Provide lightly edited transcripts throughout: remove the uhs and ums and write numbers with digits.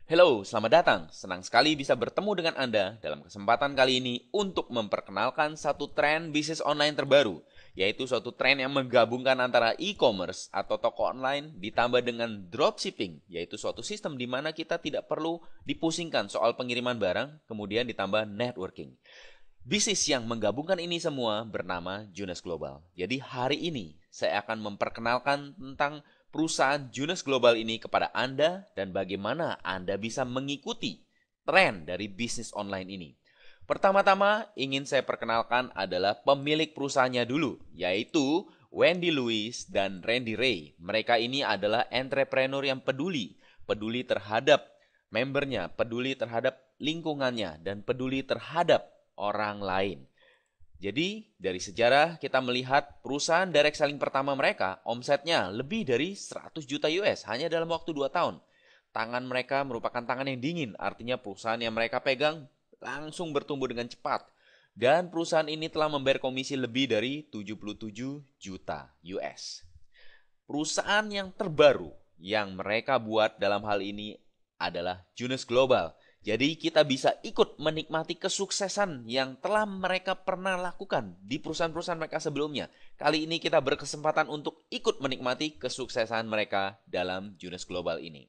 Halo, selamat datang. Senang sekali bisa bertemu dengan Anda dalam kesempatan kali ini untuk memperkenalkan satu tren bisnis online terbaru, yaitu suatu tren yang menggabungkan antara e-commerce atau toko online ditambah dengan dropshipping, yaitu suatu sistem di mana kita tidak perlu dipusingkan soal pengiriman barang, kemudian ditambah networking. Bisnis yang menggabungkan ini semua bernama Junes Global. Jadi hari ini saya akan memperkenalkan tentang perusahaan Junes Global ini kepada Anda dan bagaimana Anda bisa mengikuti tren dari bisnis online ini. Pertama-tama ingin saya perkenalkan adalah pemilik perusahaannya dulu, yaitu Wendy Lewis dan Randy Ray. Mereka ini adalah entrepreneur yang peduli terhadap membernya, peduli terhadap lingkungannya, dan peduli terhadap orang lain. Jadi, dari sejarah kita melihat perusahaan direct selling pertama mereka, omsetnya lebih dari 100 juta US hanya dalam waktu 2 tahun. Tangan mereka merupakan tangan yang dingin, artinya perusahaan yang mereka pegang langsung bertumbuh dengan cepat. Dan perusahaan ini telah membayar komisi lebih dari 77 juta US. Perusahaan yang terbaru yang mereka buat dalam hal ini adalah Junes Global. Jadi kita bisa ikut menikmati kesuksesan yang telah mereka pernah lakukan di perusahaan-perusahaan mereka sebelumnya. Kali ini kita berkesempatan untuk ikut menikmati kesuksesan mereka dalam Junes Global ini.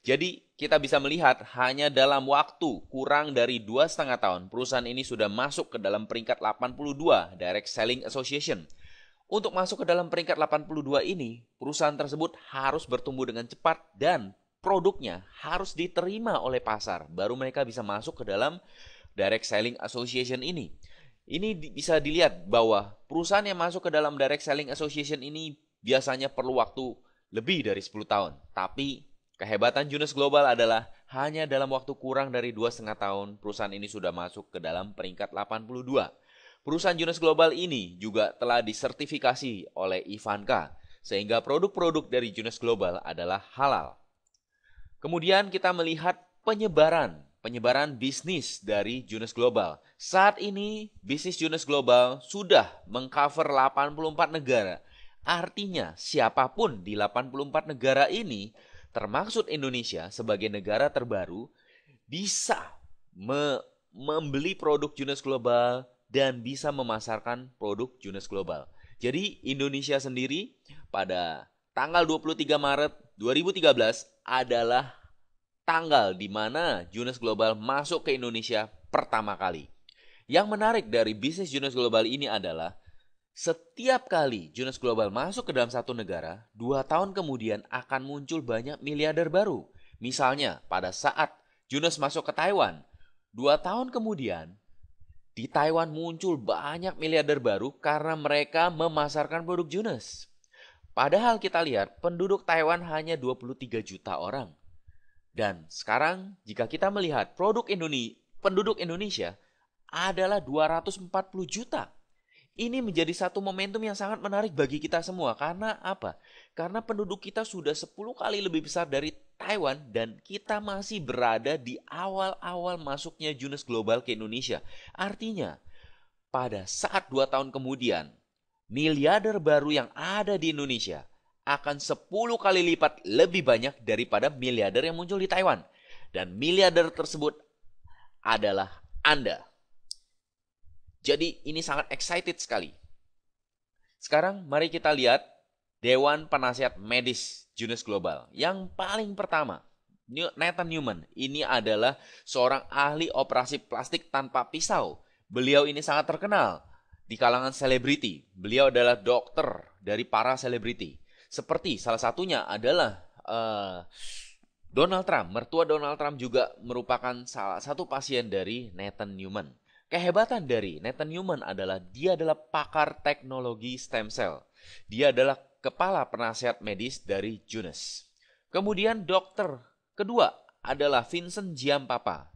Jadi kita bisa melihat hanya dalam waktu kurang dari 2,5 tahun perusahaan ini sudah masuk ke dalam peringkat 82 Direct Selling Association. Untuk masuk ke dalam peringkat 82 ini, perusahaan tersebut harus bertumbuh dengan cepat dan produknya harus diterima oleh pasar. Baru mereka bisa masuk ke dalam Direct Selling Association ini. Ini bisa dilihat bahwa perusahaan yang masuk ke dalam Direct Selling Association ini biasanya perlu waktu lebih dari 10 tahun. Tapi kehebatan Junes Global adalah hanya dalam waktu kurang dari 2,5 tahun perusahaan ini sudah masuk ke dalam peringkat 82. Perusahaan Junes Global ini juga telah disertifikasi oleh Ivanka, sehingga produk-produk dari Junes Global adalah halal. Kemudian kita melihat penyebaran bisnis dari Junes Global. Saat ini bisnis Junes Global sudah mengcover 84 negara. Artinya siapapun di 84 negara ini, termasuk Indonesia sebagai negara terbaru, bisa membeli produk Junes Global dan bisa memasarkan produk Junes Global. Jadi Indonesia sendiri pada tanggal 23 Maret 2013 adalah tanggal di mana Junes Global masuk ke Indonesia pertama kali. Yang menarik dari bisnis Junes Global ini adalah setiap kali Junes Global masuk ke dalam satu negara, 2 tahun kemudian akan muncul banyak miliarder baru. Misalnya pada saat Junes masuk ke Taiwan, 2 tahun kemudian di Taiwan muncul banyak miliarder baru karena mereka memasarkan produk Junes. Padahal kita lihat penduduk Taiwan hanya 23 juta orang. Dan sekarang jika kita melihat penduduk Indonesia adalah 240 juta. Ini menjadi satu momentum yang sangat menarik bagi kita semua. Karena apa? Karena penduduk kita sudah 10 kali lebih besar dari Taiwan dan kita masih berada di awal-awal masuknya Junes Global ke Indonesia. Artinya, pada saat 2 tahun kemudian, miliarder baru yang ada di Indonesia akan 10 kali lipat lebih banyak daripada miliarder yang muncul di Taiwan. Dan miliarder tersebut adalah Anda. Jadi ini sangat excited sekali. Sekarang mari kita lihat Dewan Penasihat Medis Junes Global. Yang paling pertama, Nathan Newman. Ini adalah seorang ahli operasi plastik tanpa pisau. Beliau ini sangat terkenal di kalangan selebriti. Beliau adalah dokter dari para selebriti. Seperti salah satunya adalah Donald Trump. Mertua Donald Trump juga merupakan salah satu pasien dari Nathan Newman. Kehebatan dari Nathan Newman adalah dia adalah pakar teknologi stem cell. Dia adalah kepala penasihat medis dari Junes. Kemudian dokter kedua adalah Vincent Giampapa.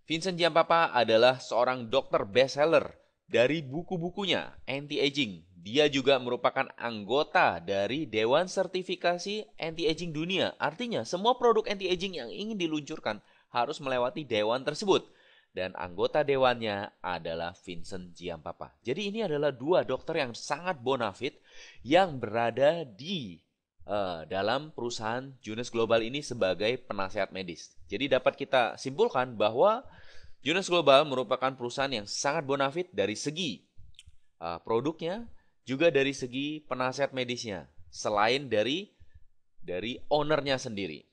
Vincent Giampapa adalah seorang dokter bestseller dari buku-bukunya anti-aging. Dia juga merupakan anggota dari Dewan Sertifikasi Anti-Aging Dunia. Artinya semua produk anti-aging yang ingin diluncurkan harus melewati dewan tersebut. Dan anggota dewannya adalah Vincent Giampapa. Jadi ini adalah 2 dokter yang sangat bonafit yang berada di dalam perusahaan Junes Global ini sebagai penasehat medis. Jadi dapat kita simpulkan bahwa Junes Global merupakan perusahaan yang sangat bonafit dari segi produknya, juga dari segi penasehat medisnya, selain dari ownernya sendiri.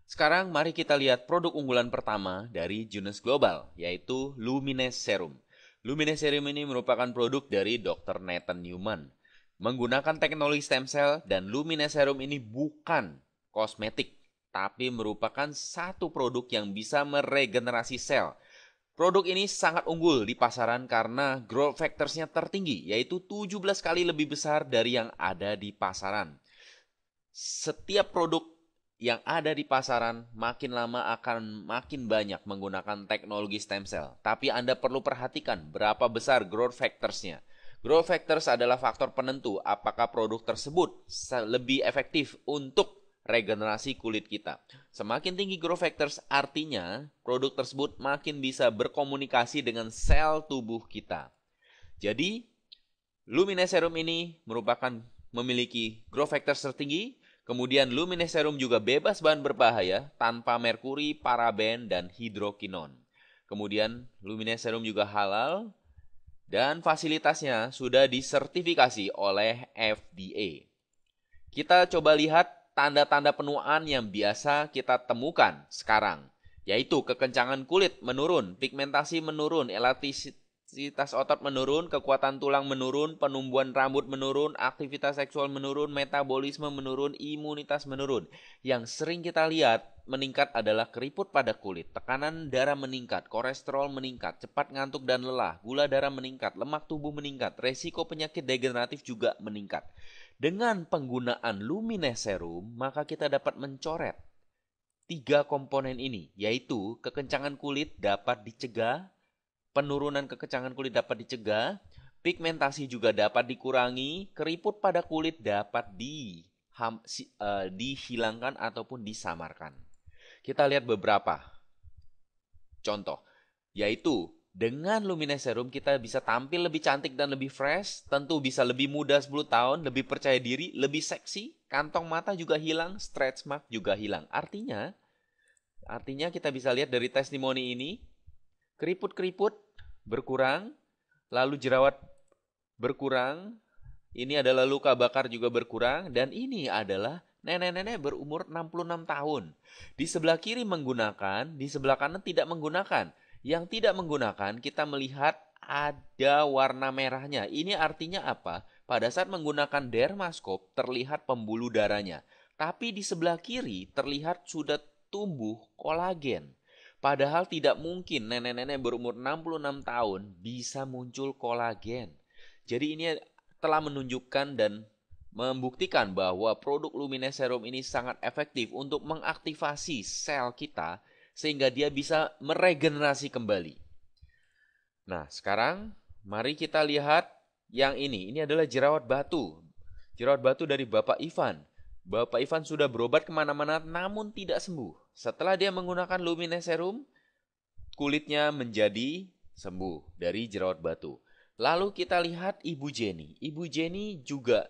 Sekarang mari kita lihat produk unggulan pertama dari Junes Global, yaitu Lumines Serum. Lumines Serum ini merupakan produk dari Dr. Nathan Newman. Menggunakan teknologi stem cell, dan Lumines Serum ini bukan kosmetik, tapi merupakan satu produk yang bisa meregenerasi sel. Produk ini sangat unggul di pasaran karena growth factors-nya tertinggi, yaitu 17 kali lebih besar dari yang ada di pasaran. Setiap produk yang ada di pasaran makin lama akan makin banyak menggunakan teknologi stem cell. Tapi Anda perlu perhatikan berapa besar growth factors-nya. Growth factors adalah faktor penentu apakah produk tersebut lebih efektif untuk regenerasi kulit kita. Semakin tinggi growth factors artinya produk tersebut makin bisa berkomunikasi dengan sel tubuh kita. Jadi, Lumines Serum ini memiliki growth factors tertinggi. Kemudian Lumines Serum juga bebas bahan berbahaya tanpa merkuri, paraben, dan hidrokinon. Kemudian Lumines Serum juga halal dan fasilitasnya sudah disertifikasi oleh FDA. Kita coba lihat tanda-tanda penuaan yang biasa kita temukan sekarang, yaitu kekencangan kulit menurun, pigmentasi menurun, elastisitas otot menurun, kekuatan tulang menurun, penumbuhan rambut menurun, aktivitas seksual menurun, metabolisme menurun, imunitas menurun. Yang sering kita lihat meningkat adalah keriput pada kulit, tekanan darah meningkat, kolesterol meningkat, cepat ngantuk dan lelah, gula darah meningkat, lemak tubuh meningkat, resiko penyakit degeneratif juga meningkat. Dengan penggunaan Lumines Serum, maka kita dapat mencoret 3 komponen ini, yaitu kekencangan kulit dapat dicegah, penurunan kekencangan kulit dapat dicegah, pigmentasi juga dapat dikurangi, keriput pada kulit dapat dihilangkan ataupun disamarkan. Kita lihat beberapa contoh, yaitu dengan Lumines Serum kita bisa tampil lebih cantik dan lebih fresh, tentu bisa lebih muda 10 tahun, lebih percaya diri, lebih seksi, kantong mata juga hilang, stretch mark juga hilang. Artinya kita bisa lihat dari testimoni ini, keriput-keriput berkurang, lalu jerawat berkurang, ini adalah luka bakar juga berkurang, dan ini adalah nenek-nenek berumur 66 tahun. Di sebelah kiri menggunakan, di sebelah kanan tidak menggunakan. Yang tidak menggunakan, kita melihat ada warna merahnya. Ini artinya apa? Pada saat menggunakan dermaskop, terlihat pembuluh darahnya. Tapi di sebelah kiri, terlihat sudah tumbuh kolagen. Padahal tidak mungkin nenek-nenek berumur 66 tahun bisa muncul kolagen. Jadi ini telah menunjukkan dan membuktikan bahwa produk Lumines Serum ini sangat efektif untuk mengaktifasi sel kita sehingga dia bisa meregenerasi kembali. Nah, sekarang mari kita lihat yang ini. Ini adalah jerawat batu. Jerawat batu dari Bapak Ivan. Bapak Ivan sudah berobat kemana-mana namun tidak sembuh. Setelah dia menggunakan Lumines Serum, kulitnya menjadi sembuh dari jerawat batu. Lalu kita lihat Ibu Jenny. Ibu Jenny juga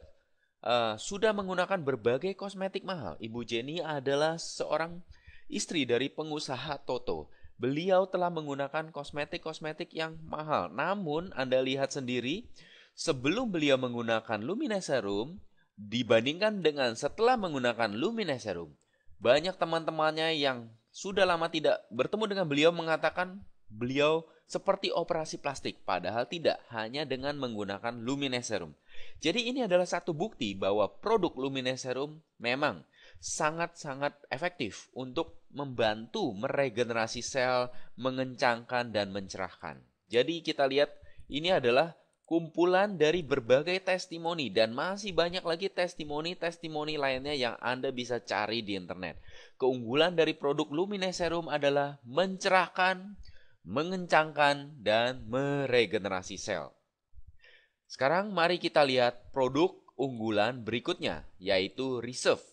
sudah menggunakan berbagai kosmetik mahal. Ibu Jenny adalah seorang istri dari pengusaha Toto. Beliau telah menggunakan kosmetik-kosmetik yang mahal. Namun Anda lihat sendiri, sebelum beliau menggunakan Lumines Serum, dibandingkan dengan setelah menggunakan Lumines Serum, banyak teman-temannya yang sudah lama tidak bertemu dengan beliau mengatakan beliau seperti operasi plastik. Padahal tidak, hanya dengan menggunakan Lumines Serum. Jadi ini adalah satu bukti bahwa produk Lumines Serum memang sangat-sangat efektif untuk membantu meregenerasi sel, mengencangkan dan mencerahkan. Jadi kita lihat ini adalah kumpulan dari berbagai testimoni dan masih banyak lagi testimoni-testimoni lainnya yang Anda bisa cari di internet. Keunggulan dari produk Lumines Serum adalah mencerahkan, mengencangkan dan meregenerasi sel. Sekarang mari kita lihat produk unggulan berikutnya, yaitu Reserve.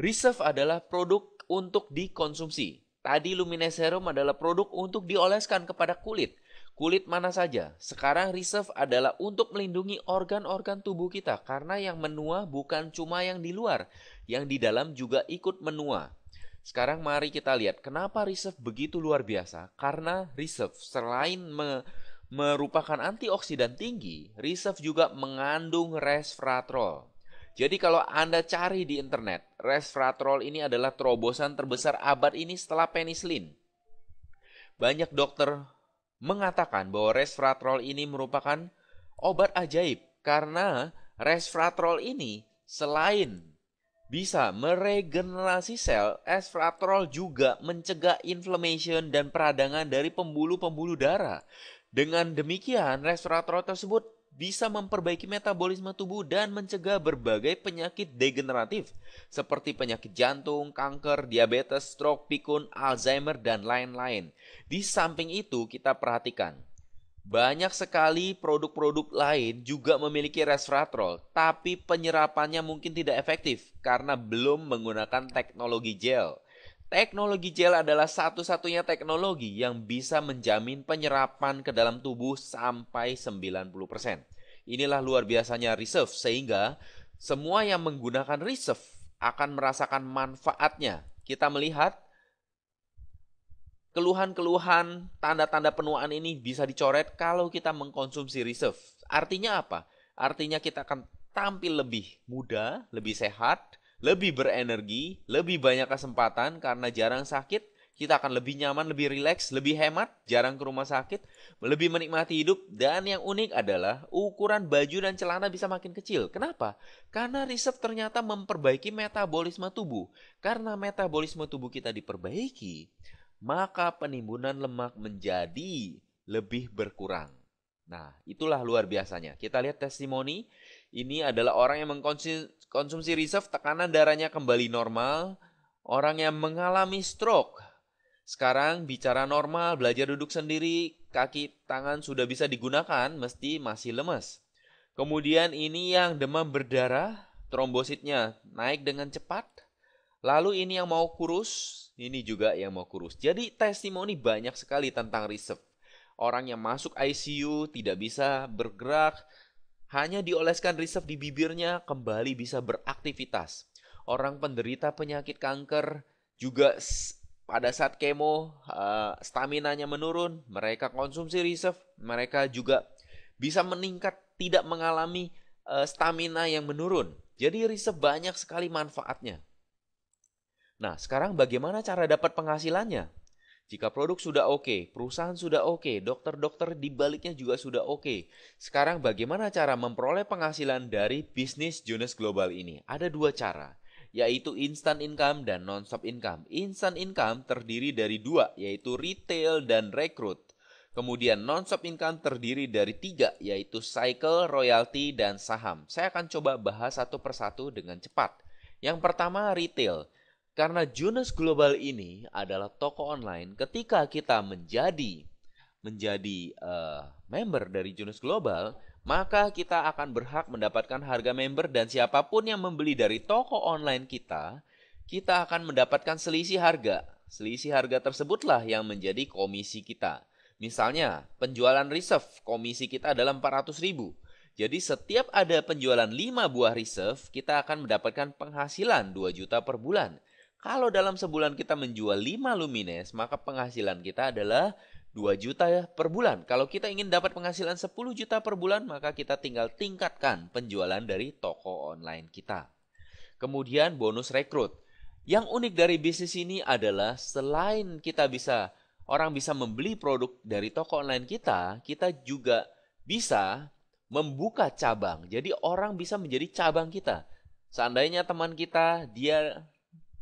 Reserve adalah produk untuk dikonsumsi. Tadi Lumines Serum adalah produk untuk dioleskan kepada kulit. Kulit mana saja. Sekarang reserve adalah untuk melindungi organ-organ tubuh kita karena yang menua bukan cuma yang di luar, yang di dalam juga ikut menua. Sekarang mari kita lihat kenapa reserve begitu luar biasa. Karena reserve selain merupakan antioksidan tinggi, reserve juga mengandung resveratrol. Jadi kalau Anda cari di internet, resveratrol ini adalah terobosan terbesar abad ini setelah penicillin. Banyak dokter mengatakan bahwa resveratrol ini merupakan obat ajaib karena resveratrol ini selain bisa meregenerasi sel, resveratrol juga mencegah inflammation dan peradangan dari pembuluh-pembuluh darah. Dengan demikian, resveratrol tersebut bisa memperbaiki metabolisme tubuh dan mencegah berbagai penyakit degeneratif seperti penyakit jantung, kanker, diabetes, stroke, pikun, Alzheimer, dan lain-lain. Di samping itu, kita perhatikan banyak sekali produk-produk lain juga memiliki resveratrol, tapi penyerapannya mungkin tidak efektif karena belum menggunakan teknologi gel. Teknologi gel adalah satu-satunya teknologi yang bisa menjamin penyerapan ke dalam tubuh sampai 90%. Inilah luar biasanya reserve, sehingga semua yang menggunakan reserve akan merasakan manfaatnya. Kita melihat keluhan-keluhan, tanda-tanda penuaan ini bisa dicoret kalau kita mengkonsumsi reserve. Artinya apa? Artinya kita akan tampil lebih muda, lebih sehat, lebih berenergi, lebih banyak kesempatan karena jarang sakit. Kita akan lebih nyaman, lebih rileks, lebih hemat, jarang ke rumah sakit, lebih menikmati hidup. Dan yang unik adalah ukuran baju dan celana bisa makin kecil. Kenapa? Karena reserve ternyata memperbaiki metabolisme tubuh. Karena metabolisme tubuh kita diperbaiki, maka penimbunan lemak menjadi lebih berkurang. Nah, itulah luar biasanya. Kita lihat testimoni. Ini adalah orang yang mengkonsumsi reserve, tekanan darahnya kembali normal. Orang yang mengalami stroke sekarang bicara normal, belajar duduk sendiri, kaki tangan sudah bisa digunakan, mesti masih lemas. Kemudian ini yang demam berdarah, trombositnya naik dengan cepat. Lalu ini yang mau kurus, ini juga yang mau kurus. Jadi testimoni banyak sekali tentang reserve. Orang yang masuk ICU tidak bisa bergerak, hanya dioleskan reserve di bibirnya kembali bisa beraktivitas. Orang penderita penyakit kanker juga pada saat kemo staminanya menurun, mereka konsumsi reserve, mereka juga bisa meningkat, tidak mengalami stamina yang menurun. Jadi reserve banyak sekali manfaatnya. Nah, sekarang bagaimana cara dapat penghasilannya? Jika produk sudah oke, perusahaan sudah oke, dokter-dokter di baliknya juga sudah oke. Sekarang bagaimana cara memperoleh penghasilan dari bisnis Jonas Global ini? Ada dua cara, yaitu instant income dan non-stop income. Instant income terdiri dari dua, yaitu retail dan rekrut. Kemudian non-stop income terdiri dari tiga, yaitu cycle, royalty, dan saham. Saya akan coba bahas satu persatu dengan cepat. Yang pertama, retail. Karena Jonas Global ini adalah toko online, ketika kita menjadi member dari Jonas Global, maka kita akan berhak mendapatkan harga member dan siapapun yang membeli dari toko online kita akan mendapatkan selisih harga. Selisih harga tersebutlah yang menjadi komisi kita. Misalnya, penjualan reserve, komisi kita adalah 400.000. Jadi setiap ada penjualan 5 buah reserve, kita akan mendapatkan penghasilan 2 juta per bulan. Kalau dalam sebulan kita menjual 5 Lumines, maka penghasilan kita adalah 2 juta per bulan. Kalau kita ingin dapat penghasilan 10 juta per bulan, maka kita tinggal tingkatkan penjualan dari toko online kita. Kemudian bonus rekrut. Yang unik dari bisnis ini adalah selain orang bisa membeli produk dari toko online kita juga bisa membuka cabang. Jadi orang bisa menjadi cabang kita. Seandainya teman kita, dia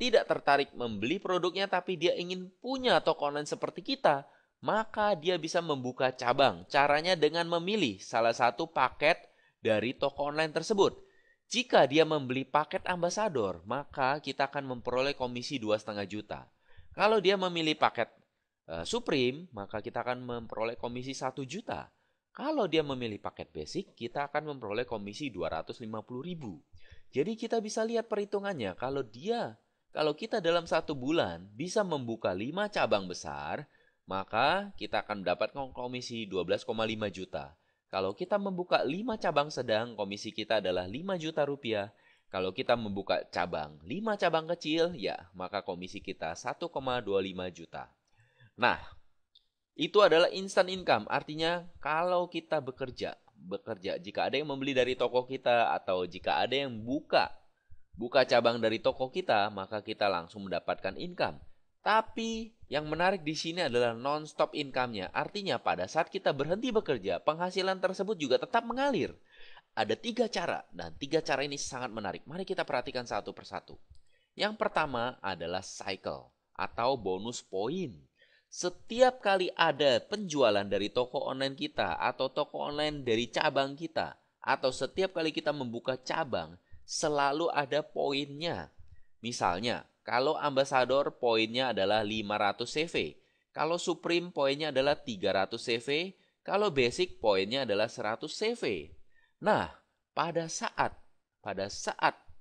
tidak tertarik membeli produknya tapi dia ingin punya toko online seperti kita, maka dia bisa membuka cabang. Caranya dengan memilih salah satu paket dari toko online tersebut. Jika dia membeli paket ambasador, maka kita akan memperoleh komisi 2,5 juta. Kalau dia memilih paket Supreme, maka kita akan memperoleh komisi 1 juta. Kalau dia memilih paket basic, kita akan memperoleh komisi 250.000. Jadi kita bisa lihat perhitungannya. Kalau kita dalam 1 bulan bisa membuka 5 cabang besar, maka kita akan mendapatkan komisi 12,5 juta. Kalau kita membuka 5 cabang sedang, komisi kita adalah 5 juta rupiah. Kalau kita membuka 5 cabang kecil, ya maka komisi kita 1,25 juta. Nah, itu adalah instant income. Artinya kalau kita bekerja, jika ada yang membeli dari toko kita atau jika ada yang buka cabang dari toko kita, maka kita langsung mendapatkan income. Tapi yang menarik di sini adalah non-stop income-nya. Artinya pada saat kita berhenti bekerja, penghasilan tersebut juga tetap mengalir. Ada 3 cara, dan 3 cara ini sangat menarik. Mari kita perhatikan satu persatu. Yang pertama adalah cycle atau bonus poin. Setiap kali ada penjualan dari toko online kita atau toko online dari cabang kita, atau setiap kali kita membuka cabang, selalu ada poinnya. Misalnya, kalau Ambassador poinnya adalah 500 CV, kalau Supreme poinnya adalah 300 CV, kalau Basic poinnya adalah 100 CV. Nah, pada saat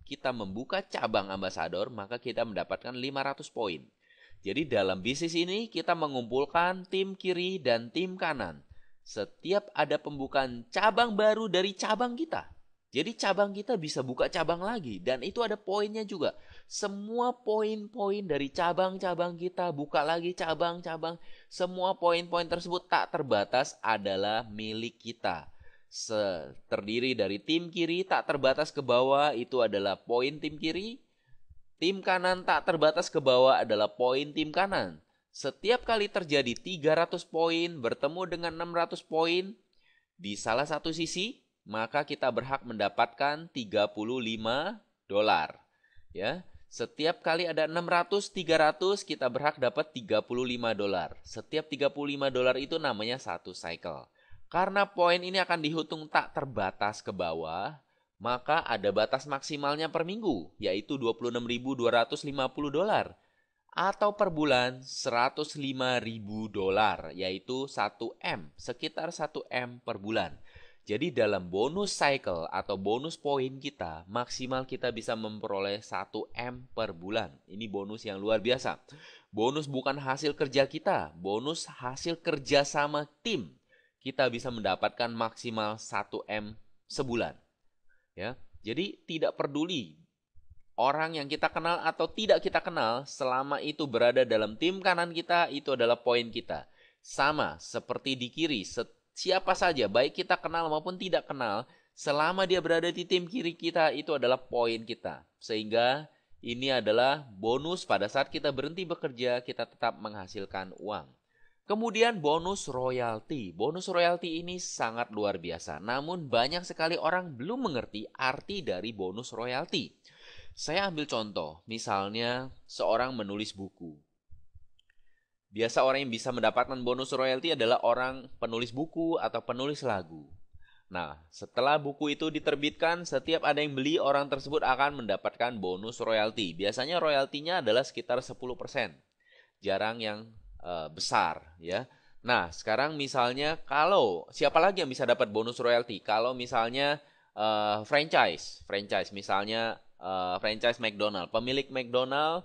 kita membuka cabang Ambassador, maka kita mendapatkan 500 poin. Jadi dalam bisnis ini kita mengumpulkan tim kiri dan tim kanan. Setiap ada pembukaan cabang baru dari cabang kita. Jadi cabang kita bisa buka cabang lagi dan itu ada poinnya juga. Semua poin-poin dari cabang-cabang kita buka lagi cabang-cabang. Semua poin-poin tersebut tak terbatas adalah milik kita. Terdiri dari tim kiri tak terbatas ke bawah itu adalah poin tim kiri. Tim kanan tak terbatas ke bawah adalah poin tim kanan. Setiap kali terjadi 300 poin bertemu dengan 600 poin di salah satu sisi, maka kita berhak mendapatkan $35. Ya, setiap kali ada 600, 300 kita berhak dapat $35. Setiap $35 itu namanya satu cycle. Karena poin ini akan dihitung tak terbatas ke bawah, maka ada batas maksimalnya per minggu, yaitu $26.250. Atau per bulan $105.000, yaitu 1M, sekitar 1M per bulan. Jadi dalam bonus cycle atau bonus poin kita, maksimal kita bisa memperoleh 1M per bulan. Ini bonus yang luar biasa. Bonus bukan hasil kerja kita, bonus hasil kerja sama tim. Kita bisa mendapatkan maksimal 1M sebulan. Ya, jadi tidak peduli orang yang kita kenal atau tidak kita kenal, selama itu berada dalam tim kanan kita, itu adalah poin kita. Sama seperti di kiri, siapa saja, baik kita kenal maupun tidak kenal, selama dia berada di tim kiri kita, itu adalah poin kita. Sehingga ini adalah bonus pada saat kita berhenti bekerja, kita tetap menghasilkan uang. Kemudian bonus royalti. Bonus royalti ini sangat luar biasa. Namun banyak sekali orang belum mengerti arti dari bonus royalti. Saya ambil contoh, misalnya seorang menulis buku. Biasa orang yang bisa mendapatkan bonus royalti adalah orang penulis buku atau penulis lagu. Nah, setelah buku itu diterbitkan, setiap ada yang beli, orang tersebut akan mendapatkan bonus royalti. Biasanya royaltinya adalah sekitar 10%. Jarang yang besar, ya. Nah, sekarang misalnya kalau siapa lagi yang bisa dapat bonus royalti? Kalau misalnya franchise misalnya franchise McDonald, pemilik McDonald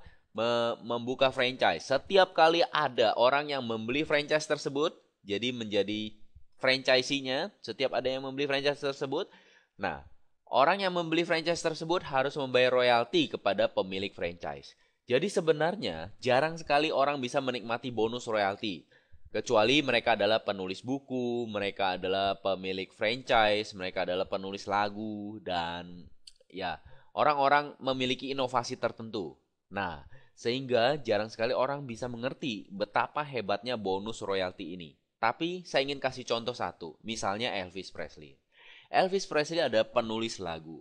membuka franchise. Setiap kali ada orang yang membeli franchise tersebut, jadi menjadi franchisee-nya, setiap ada yang membeli franchise tersebut. Nah, orang yang membeli franchise tersebut harus membayar royalti kepada pemilik franchise. Jadi sebenarnya jarang sekali orang bisa menikmati bonus royalti. Kecuali mereka adalah penulis buku, mereka adalah pemilik franchise, mereka adalah penulis lagu, dan ya orang-orang memiliki inovasi tertentu. Nah, sehingga jarang sekali orang bisa mengerti betapa hebatnya bonus royalti ini. Tapi saya ingin kasih contoh satu, misalnya Elvis Presley. Elvis Presley ada penulis lagu.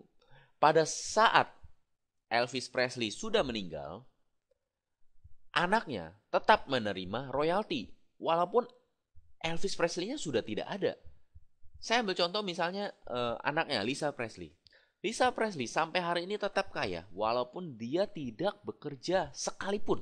Pada saat Elvis Presley sudah meninggal, anaknya tetap menerima royalti walaupun Elvis Presley-nya sudah tidak ada. Saya ambil contoh misalnya anaknya Lisa Presley. Lisa Presley sampai hari ini tetap kaya walaupun dia tidak bekerja sekalipun.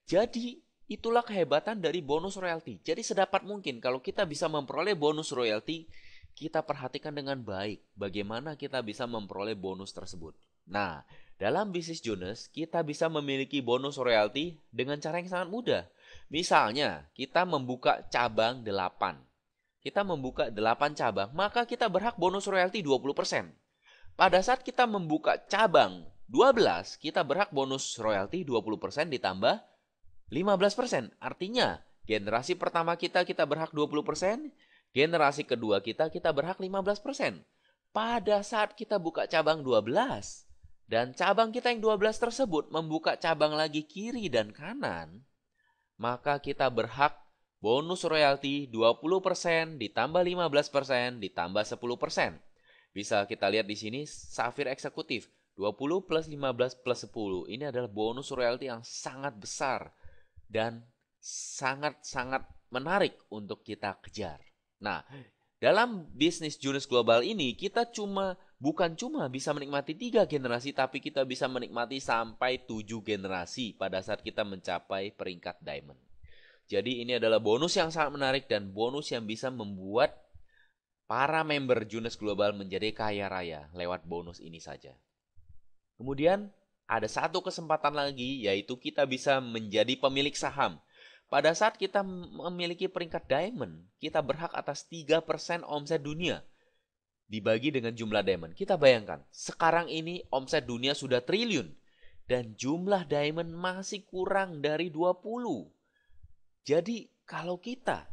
Jadi itulah kehebatan dari bonus royalti. Jadi sedapat mungkin kalau kita bisa memperoleh bonus royalti, kita perhatikan dengan baik bagaimana kita bisa memperoleh bonus tersebut. Nah, dalam bisnis Jonas, kita bisa memiliki bonus royalti dengan cara yang sangat mudah. Misalnya, kita membuka cabang 8. Kita membuka 8 cabang, maka kita berhak bonus royalti 20%. Pada saat kita membuka cabang 12, kita berhak bonus royalti 20% ditambah 15%. Artinya, generasi pertama kita berhak 20%, generasi kedua kita berhak 15%. Pada saat kita buka cabang 12, dan cabang kita yang 12 tersebut membuka cabang lagi kiri dan kanan, maka kita berhak bonus royalti 20% ditambah 15% ditambah 10%. Bisa kita lihat di sini Safir Eksekutif 20 plus 15 plus 10. Ini adalah bonus royalti yang sangat besar dan sangat-sangat menarik untuk kita kejar. Nah, dalam bisnis Jonas Global ini kita bukan cuma bisa menikmati 3 generasi, tapi kita bisa menikmati sampai 7 generasi pada saat kita mencapai peringkat Diamond. Jadi ini adalah bonus yang sangat menarik dan bonus yang bisa membuat para member Jonas Global menjadi kaya raya lewat bonus ini saja. Kemudian ada satu kesempatan lagi, yaitu kita bisa menjadi pemilik saham. Pada saat kita memiliki peringkat Diamond, kita berhak atas 3% omset dunia dibagi dengan jumlah Diamond. Kita bayangkan, sekarang ini omset dunia sudah triliun dan jumlah Diamond masih kurang dari 20. Jadi kalau kita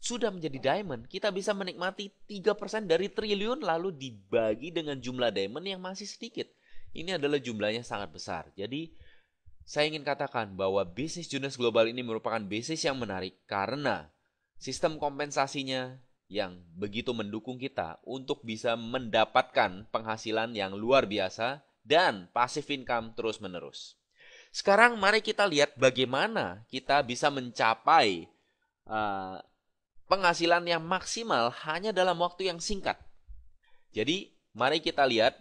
sudah menjadi Diamond, kita bisa menikmati 3% dari triliun lalu dibagi dengan jumlah Diamond yang masih sedikit. Ini adalah jumlahnya sangat besar. Jadi saya ingin katakan bahwa bisnis Jonas Global ini merupakan bisnis yang menarik karena sistem kompensasinya yang begitu mendukung kita untuk bisa mendapatkan penghasilan yang luar biasa dan passive income terus-menerus. Sekarang mari kita lihat bagaimana kita bisa mencapai penghasilan yang maksimal hanya dalam waktu yang singkat. Jadi mari kita lihat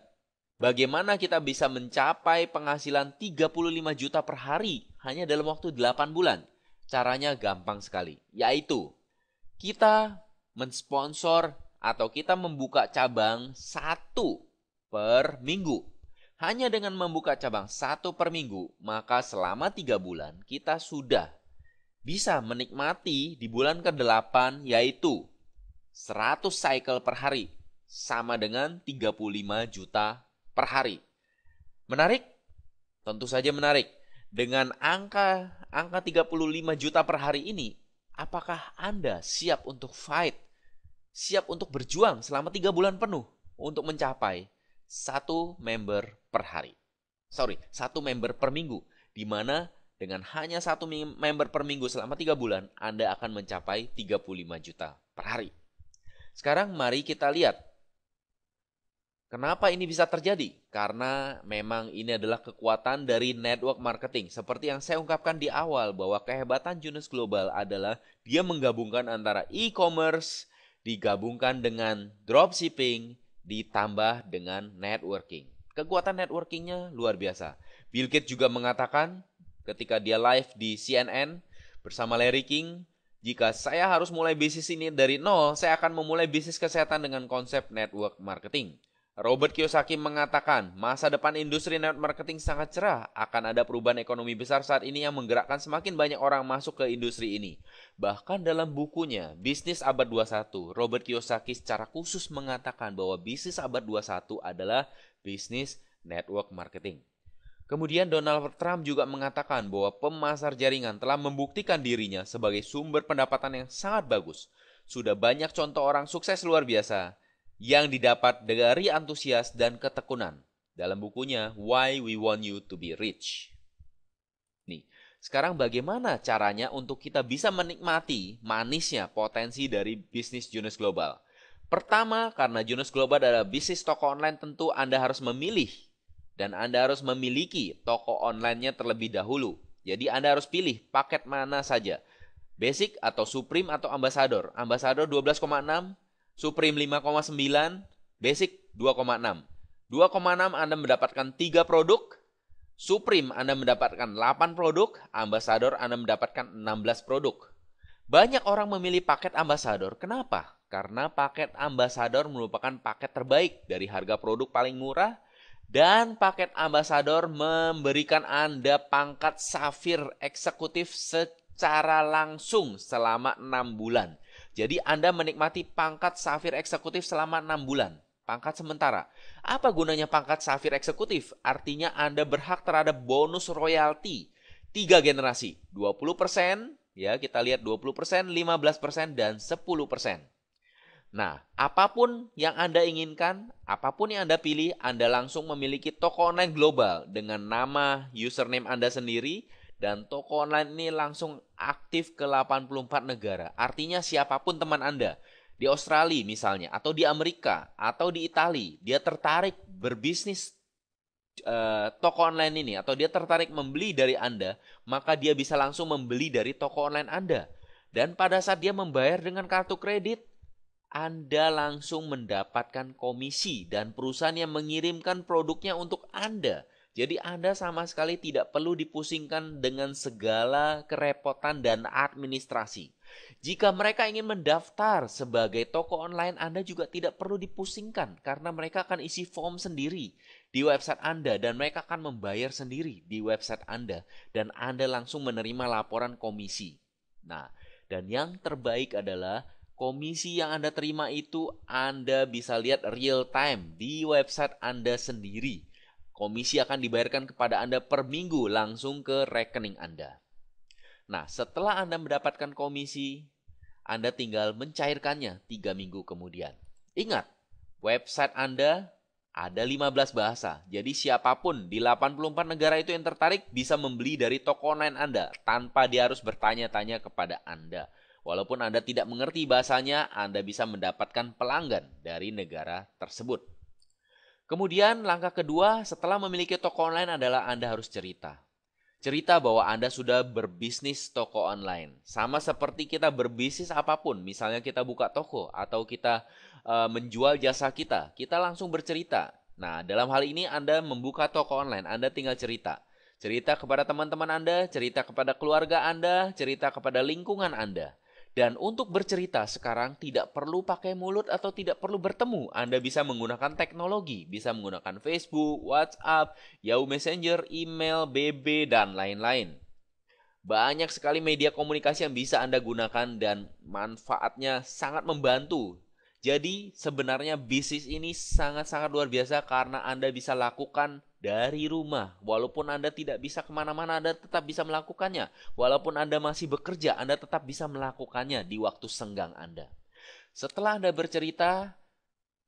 bagaimana kita bisa mencapai penghasilan 35 juta per hari hanya dalam waktu 8 bulan. Caranya gampang sekali, yaitu kita mensponsor atau kita membuka cabang 1 per minggu. Hanya dengan membuka cabang 1 per minggu, maka selama 3 bulan kita sudah bisa menikmati di bulan ke-8 yaitu 100 cycle per hari, sama dengan 35 juta per hari. Menarik? Tentu saja menarik. Dengan angka 35 juta per hari ini, apakah Anda siap untuk fight? Siap untuk berjuang selama 3 bulan penuh untuk mencapai 1 member per hari? 1 member per minggu. Di mana dengan hanya 1 member per minggu selama 3 bulan, Anda akan mencapai 35 juta per hari. Sekarang mari kita lihat kenapa ini bisa terjadi? Karena memang ini adalah kekuatan dari network marketing. Seperti yang saya ungkapkan di awal bahwa kehebatan Jonas Global adalah dia menggabungkan antara e-commerce digabungkan dengan dropshipping ditambah dengan networking. Kekuatan networkingnya luar biasa. Bill Gates juga mengatakan ketika dia live di CNN bersama Larry King, jika saya harus mulai bisnis ini dari nol, saya akan memulai bisnis kesehatan dengan konsep network marketing. Robert Kiyosaki mengatakan, masa depan industri network marketing sangat cerah. Akan ada perubahan ekonomi besar saat ini yang menggerakkan semakin banyak orang masuk ke industri ini. Bahkan dalam bukunya, Bisnis Abad 21, Robert Kiyosaki secara khusus mengatakan bahwa bisnis abad 21 adalah bisnis network marketing. Kemudian Donald Trump juga mengatakan bahwa pemasar jaringan telah membuktikan dirinya sebagai sumber pendapatan yang sangat bagus. Sudah banyak contoh orang sukses luar biasa yang didapat dari antusias dan ketekunan dalam bukunya Why We Want You to Be Rich. Nih, sekarang bagaimana caranya untuk kita bisa menikmati manisnya potensi dari bisnis Jonas Global? Pertama, karena Jonas Global adalah bisnis toko online, tentu Anda harus memilih dan Anda harus memiliki toko online-nya terlebih dahulu. Jadi Anda harus pilih paket mana saja. Basic atau Supreme atau Ambassador. Ambassador 12,6, Supreme 5,9, Basic 2,6. 2,6 Anda mendapatkan 3 produk, Supreme Anda mendapatkan 8 produk, Ambassador Anda mendapatkan 16 produk. Banyak orang memilih paket Ambassador. Kenapa? Karena paket Ambassador merupakan paket terbaik dari harga produk paling murah Dan paket ambasador memberikan Anda pangkat safir eksekutif secara langsung selama 6 bulan. Jadi Anda menikmati pangkat safir eksekutif selama 6 bulan. Pangkat sementara. Apa gunanya pangkat safir eksekutif? Artinya Anda berhak terhadap bonus royalti 3 generasi. 20%, ya kita lihat 20%, 15%, dan 10%. Nah, apapun yang Anda inginkan, apapun yang Anda pilih, Anda langsung memiliki toko online global dengan nama username Anda sendiri, dan toko online ini langsung aktif ke 84 negara. Artinya siapapun teman Anda, di Australia misalnya, atau di Amerika, atau di Italia, dia tertarik berbisnis toko online ini, atau dia tertarik membeli dari Anda, maka dia bisa langsung membeli dari toko online Anda. Dan pada saat dia membayar dengan kartu kredit, Anda langsung mendapatkan komisi dan perusahaan yang mengirimkan produknya untuk Anda. Jadi Anda sama sekali tidak perlu dipusingkan dengan segala kerepotan dan administrasi. Jika mereka ingin mendaftar sebagai toko online, Anda juga tidak perlu dipusingkan karena mereka akan isi form sendiri di website Anda dan mereka akan membayar sendiri di website Anda dan Anda langsung menerima laporan komisi. Nah, dan yang terbaik adalah komisi yang Anda terima itu Anda bisa lihat real time di website Anda sendiri. Komisi akan dibayarkan kepada Anda per minggu langsung ke rekening Anda. Nah, setelah Anda mendapatkan komisi, Anda tinggal mencairkannya 3 minggu kemudian. Ingat, website Anda ada 15 bahasa. Jadi siapapun di 84 negara itu yang tertarik bisa membeli dari toko online Anda tanpa dia harus bertanya-tanya kepada Anda. Walaupun Anda tidak mengerti bahasanya, Anda bisa mendapatkan pelanggan dari negara tersebut. Kemudian langkah kedua setelah memiliki toko online adalah Anda harus cerita. Cerita bahwa Anda sudah berbisnis toko online. Sama seperti kita berbisnis apapun, misalnya kita buka toko atau kita menjual jasa kita, kita langsung bercerita. Nah, dalam hal ini Anda membuka toko online, Anda tinggal cerita. Cerita kepada teman-teman Anda, cerita kepada keluarga Anda, cerita kepada lingkungan Anda. Dan untuk bercerita sekarang tidak perlu pakai mulut atau tidak perlu bertemu. Anda bisa menggunakan teknologi, bisa menggunakan Facebook, WhatsApp, Yahoo Messenger, email, BB, dan lain-lain. Banyak sekali media komunikasi yang bisa Anda gunakan dan manfaatnya sangat membantu. Jadi sebenarnya bisnis ini sangat-sangat luar biasa karena Anda bisa lakukan dari rumah. Walaupun Anda tidak bisa kemana-mana, Anda tetap bisa melakukannya. Walaupun Anda masih bekerja, Anda tetap bisa melakukannya di waktu senggang Anda. Setelah Anda bercerita,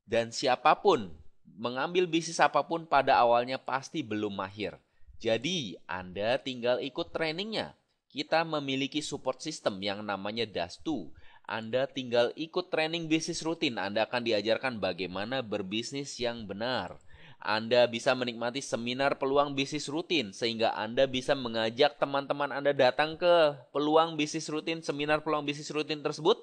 dan siapapun mengambil bisnis apapun pada awalnya pasti belum mahir. Jadi Anda tinggal ikut trainingnya. Kita memiliki support system yang namanya Dastu. Anda tinggal ikut training bisnis rutin. Anda akan diajarkan bagaimana berbisnis yang benar. Anda bisa menikmati seminar peluang bisnis rutin sehingga Anda bisa mengajak teman-teman Anda datang ke peluang bisnis rutin, seminar peluang bisnis rutin tersebut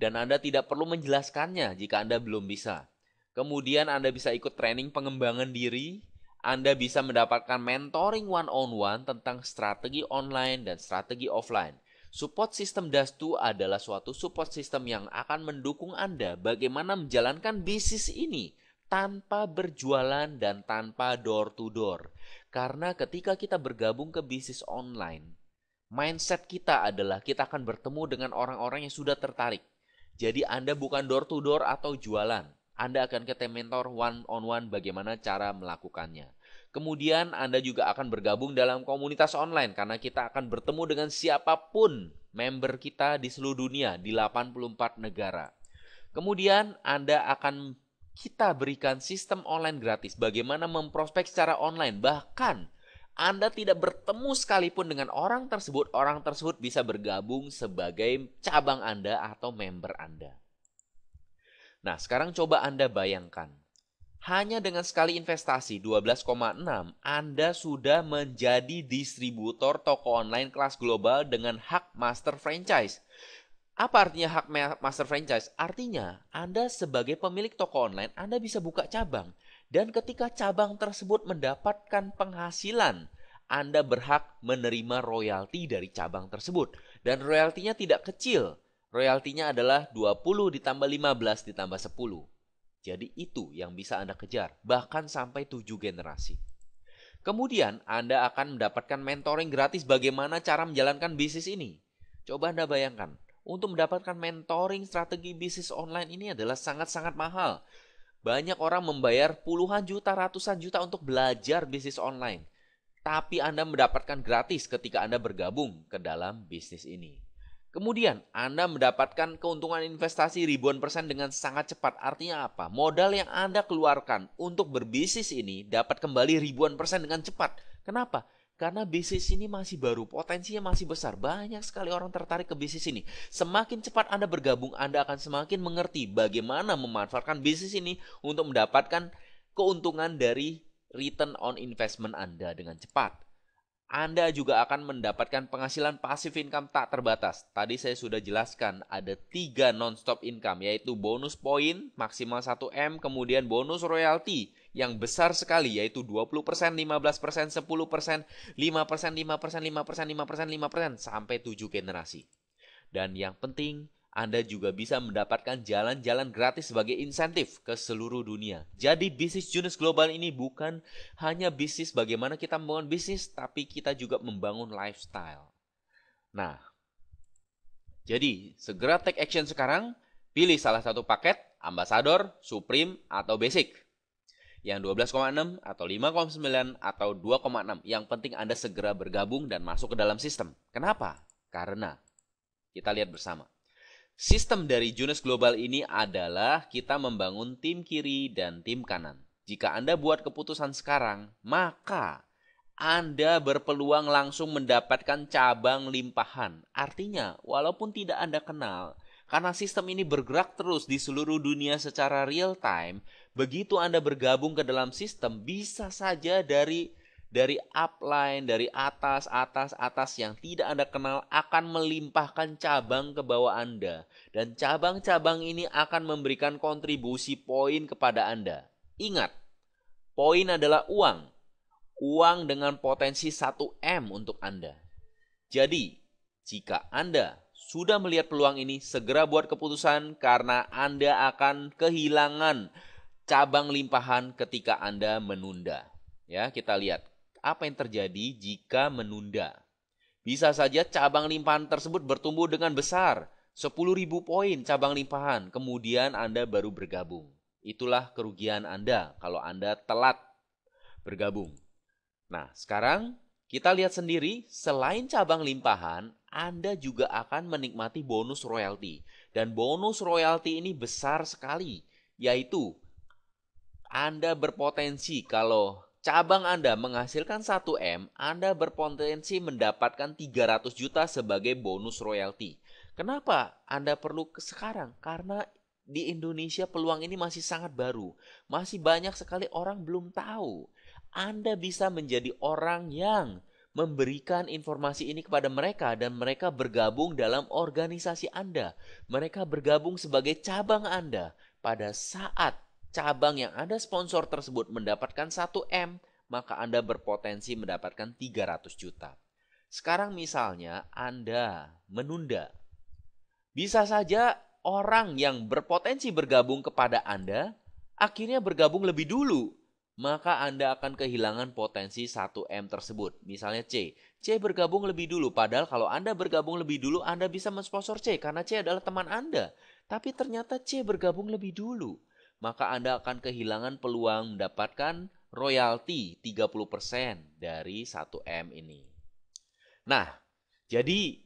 dan Anda tidak perlu menjelaskannya jika Anda belum bisa. Kemudian Anda bisa ikut training pengembangan diri, Anda bisa mendapatkan mentoring one-on-one tentang strategi online dan strategi offline. Support system Dastu adalah suatu support system yang akan mendukung Anda bagaimana menjalankan bisnis ini tanpa berjualan dan tanpa door to door. Karena ketika kita bergabung ke bisnis online, mindset kita adalah kita akan bertemu dengan orang-orang yang sudah tertarik. Jadi Anda bukan door to door atau jualan. Anda akan ketemu mentor one-on-one bagaimana cara melakukannya. Kemudian Anda juga akan bergabung dalam komunitas online karena kita akan bertemu dengan siapapun member kita di seluruh dunia di 84 negara. Kemudian kita berikan sistem online gratis bagaimana memprospek secara online. Bahkan Anda tidak bertemu sekalipun dengan orang tersebut bisa bergabung sebagai cabang Anda atau member Anda. Nah, sekarang coba Anda bayangkan. Hanya dengan sekali investasi 12,6, Anda sudah menjadi distributor toko online kelas global dengan hak master franchise. Apa artinya hak master franchise? Artinya, Anda sebagai pemilik toko online, Anda bisa buka cabang. Dan ketika cabang tersebut mendapatkan penghasilan, Anda berhak menerima royalti dari cabang tersebut. Dan royaltinya tidak kecil. Royaltinya adalah 20 ditambah 15 ditambah 10. Jadi itu yang bisa Anda kejar, bahkan sampai 7 generasi. Kemudian Anda akan mendapatkan mentoring gratis bagaimana cara menjalankan bisnis ini. Coba Anda bayangkan, untuk mendapatkan mentoring strategi bisnis online ini adalah sangat-sangat mahal. Banyak orang membayar puluhan juta, ratusan juta untuk belajar bisnis online. Tapi Anda mendapatkan gratis ketika Anda bergabung ke dalam bisnis ini. Kemudian Anda mendapatkan keuntungan investasi ribuan persen dengan sangat cepat. Artinya apa? Modal yang Anda keluarkan untuk berbisnis ini dapat kembali ribuan persen dengan cepat. Kenapa? Karena bisnis ini masih baru, potensinya masih besar. Banyak sekali orang tertarik ke bisnis ini. Semakin cepat Anda bergabung, Anda akan semakin mengerti bagaimana memanfaatkan bisnis ini untuk mendapatkan keuntungan dari return on investment Anda dengan cepat. Anda juga akan mendapatkan penghasilan passive income tak terbatas. Tadi saya sudah jelaskan ada 3 non-stop income, yaitu bonus poin maksimal 1M, kemudian bonus royalti yang besar sekali, yaitu 20%, 15%, 10%, 5%, 5%, 5%, 5%, 5%, sampai 7 generasi. Dan yang penting, Anda juga bisa mendapatkan jalan-jalan gratis sebagai insentif ke seluruh dunia. Jadi bisnis Junus Global ini bukan hanya bisnis bagaimana kita membangun bisnis, tapi kita juga membangun lifestyle. Nah, jadi segera take action sekarang, pilih salah satu paket, Ambassador, Supreme, atau Basic. Yang 12,6 atau 5,9 atau 2,6. Yang penting Anda segera bergabung dan masuk ke dalam sistem. Kenapa? Karena kita lihat bersama. Sistem dari Junus Global ini adalah kita membangun tim kiri dan tim kanan. Jika Anda buat keputusan sekarang, maka Anda berpeluang langsung mendapatkan cabang limpahan. Artinya, walaupun tidak Anda kenal, karena sistem ini bergerak terus di seluruh dunia secara real time, begitu Anda bergabung ke dalam sistem, bisa saja dari upline, dari atas yang tidak Anda kenal akan melimpahkan cabang ke bawah Anda. Dan cabang-cabang ini akan memberikan kontribusi poin kepada Anda. Ingat, poin adalah uang. Uang dengan potensi 1M untuk Anda. Jadi, jika Anda sudah melihat peluang ini, segera buat keputusan karena Anda akan kehilangan cabang limpahan ketika Anda menunda. Ya, kita lihat. Apa yang terjadi jika menunda? Bisa saja cabang limpahan tersebut bertumbuh dengan besar, 10.000 poin cabang limpahan, kemudian Anda baru bergabung. Itulah kerugian Anda kalau Anda telat bergabung. Nah, sekarang kita lihat sendiri, selain cabang limpahan, Anda juga akan menikmati bonus royalti. Dan bonus royalti ini besar sekali, yaitu Anda berpotensi kalau cabang Anda menghasilkan 1M, Anda berpotensi mendapatkan 300 juta sebagai bonus royalti. Kenapa Anda perlu sekarang? Karena di Indonesia peluang ini masih sangat baru. Masih banyak sekali orang belum tahu. Anda bisa menjadi orang yang memberikan informasi ini kepada mereka dan mereka bergabung dalam organisasi Anda. Mereka bergabung sebagai cabang Anda. Pada saat cabang yang Anda sponsor tersebut mendapatkan 1M, maka Anda berpotensi mendapatkan 300 juta. Sekarang misalnya Anda menunda. Bisa saja orang yang berpotensi bergabung kepada Anda akhirnya bergabung lebih dulu. Maka Anda akan kehilangan potensi 1M tersebut. Misalnya C. C bergabung lebih dulu. Padahal kalau Anda bergabung lebih dulu, Anda bisa mensponsor C karena C adalah teman Anda. Tapi ternyata C bergabung lebih dulu. Maka Anda akan kehilangan peluang mendapatkan royalti 30% dari 1M ini. Nah, jadi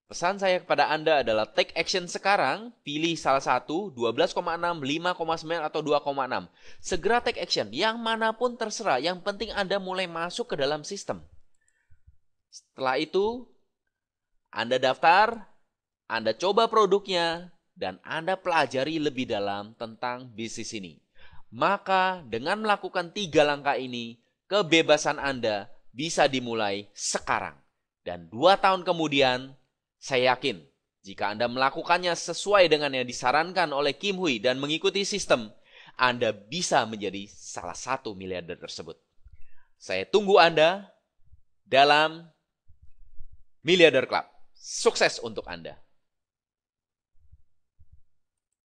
pesan saya kepada Anda adalah take action sekarang, pilih salah satu, 12,6, 5,9, atau 2,6. Segera take action, yang manapun terserah, yang penting Anda mulai masuk ke dalam sistem. Setelah itu, Anda daftar, Anda coba produknya, dan Anda pelajari lebih dalam tentang bisnis ini. Maka dengan melakukan 3 langkah ini, kebebasan Anda bisa dimulai sekarang. Dan 2 tahun kemudian, saya yakin jika Anda melakukannya sesuai dengan yang disarankan oleh Kim Hui dan mengikuti sistem, Anda bisa menjadi salah satu miliarder tersebut. Saya tunggu Anda dalam Miliarder Club. Sukses untuk Anda.